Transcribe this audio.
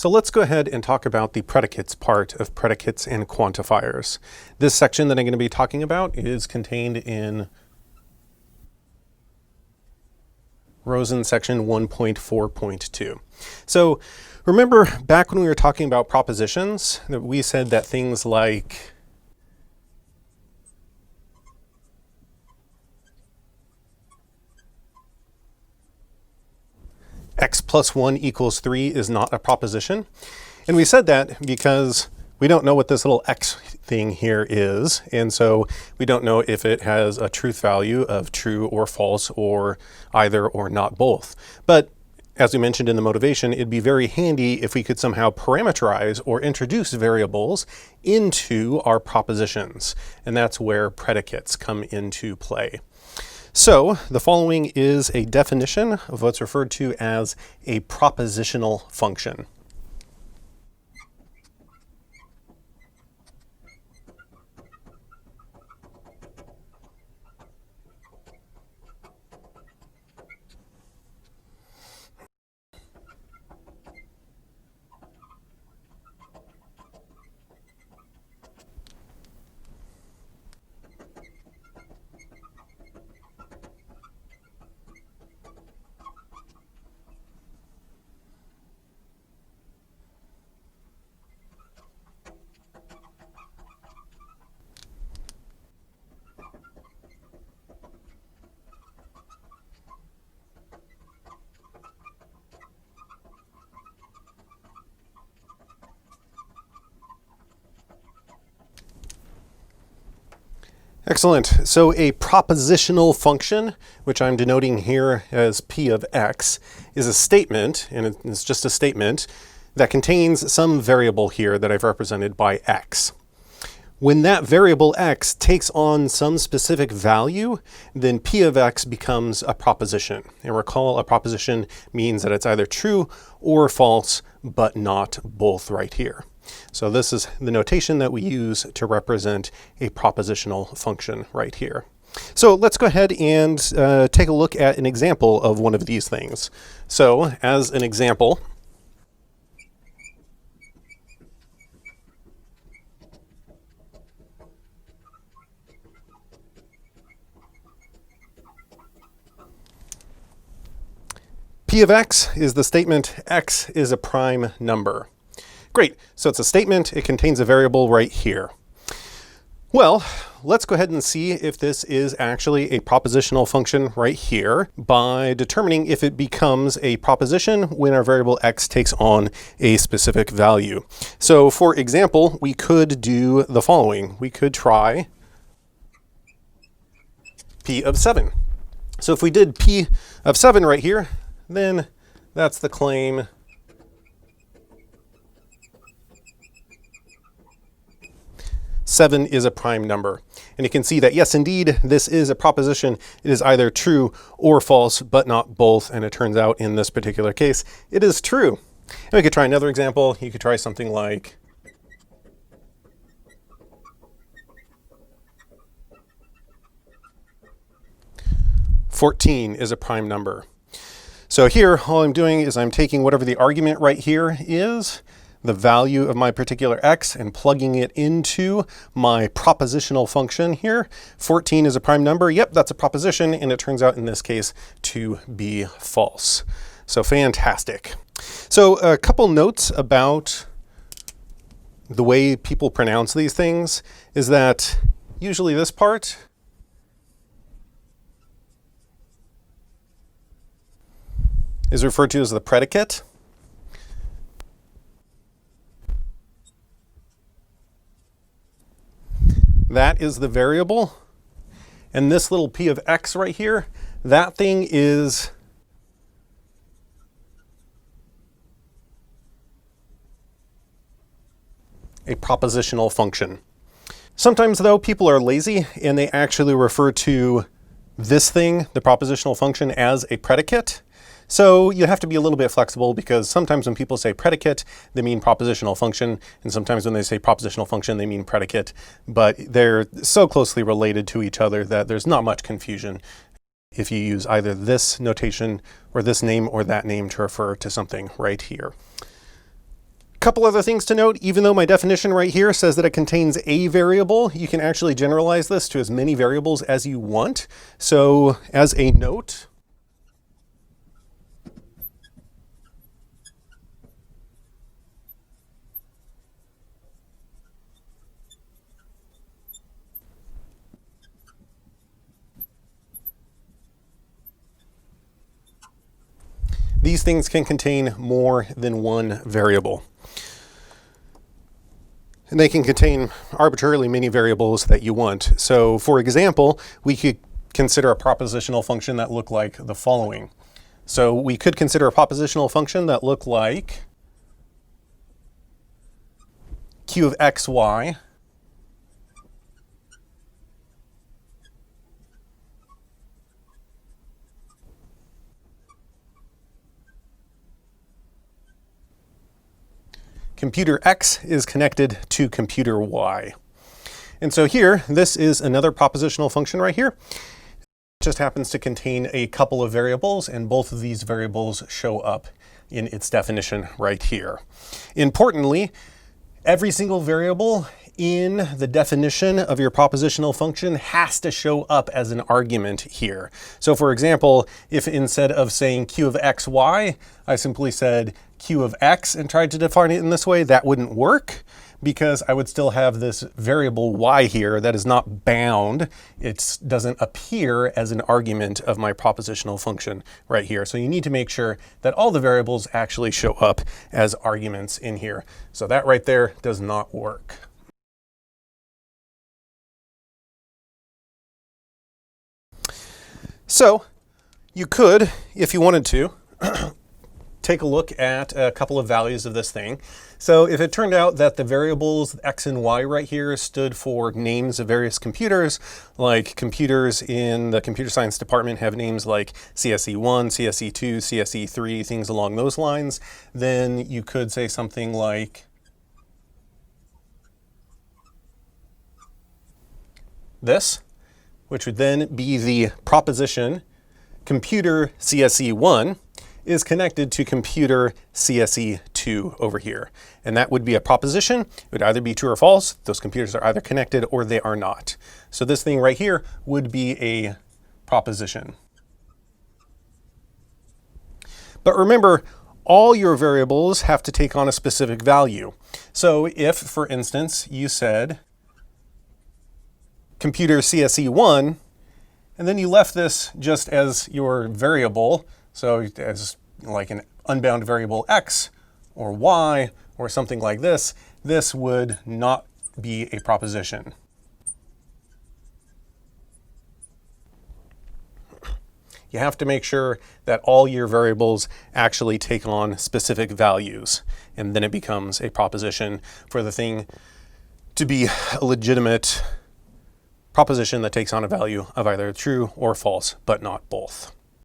So let's go ahead and talk about the predicates part of predicates and quantifiers. This section that I'm going to be talking about is contained in Rosen section 1.4.2. So remember back when we were talking about propositions, that we said that things like x plus 1 equals 3 is not a proposition. And we said that because we don't know what this little x thing here is, and so we don't know if it has a truth value of true or false or either or not both. But as we mentioned in the motivation, it'd be very handy if we could somehow parameterize or introduce variables into our propositions, and that's where predicates come into play. So the following is a definition of what's referred to as a propositional function. Excellent. So a propositional function, which I'm denoting here as p of x, is a statement, and it's just a statement, that contains some variable here that I've represented by x. When that variable x takes on some specific value, then p of x becomes a proposition. And recall, a proposition means that it's either true or false, but not both right here. So this is the notation that we use to represent a propositional function right here. So let's go ahead and take a look at an example of one of these things. So as an example, p of x is the statement x is a prime number. Great, so it's a statement, it contains a variable right here. Well, let's go ahead and see if this is actually a propositional function right here by determining if it becomes a proposition when our variable x takes on a specific value. So for example, we could do the following. We could try p of 7. So if we did p of 7 right here, then that's the claim seven is a prime number. And you can see that, yes, indeed, this is a proposition. It is either true or false, but not both. And it turns out in this particular case, it is true. And we could try another example. You could try something like "14 is a prime number." So here, all I'm doing is I'm taking whatever the argument right here is, the value of my particular x, and plugging it into my propositional function here. 14 is a prime number. Yep, that's a proposition, and it turns out in this case to be false. So fantastic. So a couple notes about the way people pronounce these things is that usually this part is referred to as the predicate. That is the variable. And this little p of x right here, that thing is a propositional function. Sometimes though, people are lazy and they actually refer to this thing, the propositional function, as a predicate. So you have to be a little bit flexible, because sometimes when people say predicate, they mean propositional function, and sometimes when they say propositional function, they mean predicate, but they're so closely related to each other that there's not much confusion if you use either this notation or this name or that name to refer to something right here. couple other things to note. Even though my definition right here says that it contains a variable, you can actually generalize this to as many variables as you want. So as a note, these things can contain more than one variable. And they can contain arbitrarily many variables that you want. So for example, we could consider a propositional function that looked like the following. So we could consider a propositional function that looked like q of xy computer X is connected to computer Y. And so here, this is another propositional function right here. It just happens to contain a couple of variables, and both of these variables show up in its definition right here. Importantly, every single variable in the definition of your propositional function has to show up as an argument here. So for example, if instead of saying q of xy, I simply said q of x and tried to define it in this way, that wouldn't work, because I would still have this variable y here that is not bound. It doesn't appear as an argument of my propositional function right here. So you need to make sure that all the variables actually show up as arguments in here. So that right there does not work. So you could, if you wanted to, take a look at a couple of values of this thing. So if it turned out that the variables x and y right here stood for names of various computers, like computers in the computer science department have names like CSE1, CSE2, CSE3, things along those lines, then you could say something like this, which would then be the proposition computer CSE1 is connected to computer CSE2 over here. And that would be a proposition. It would either be true or false. Those computers are either connected or they are not. So this thing right here would be a proposition. But remember, all your variables have to take on a specific value. So if, for instance, you said computer CSE1, and then you left this just as your variable, so as like an unbound variable x or y or something like this, this would not be a proposition. You have to make sure that all your variables actually take on specific values, and then it becomes a proposition for the thing to be a legitimate proposition that takes on a value of either true or false, but not both.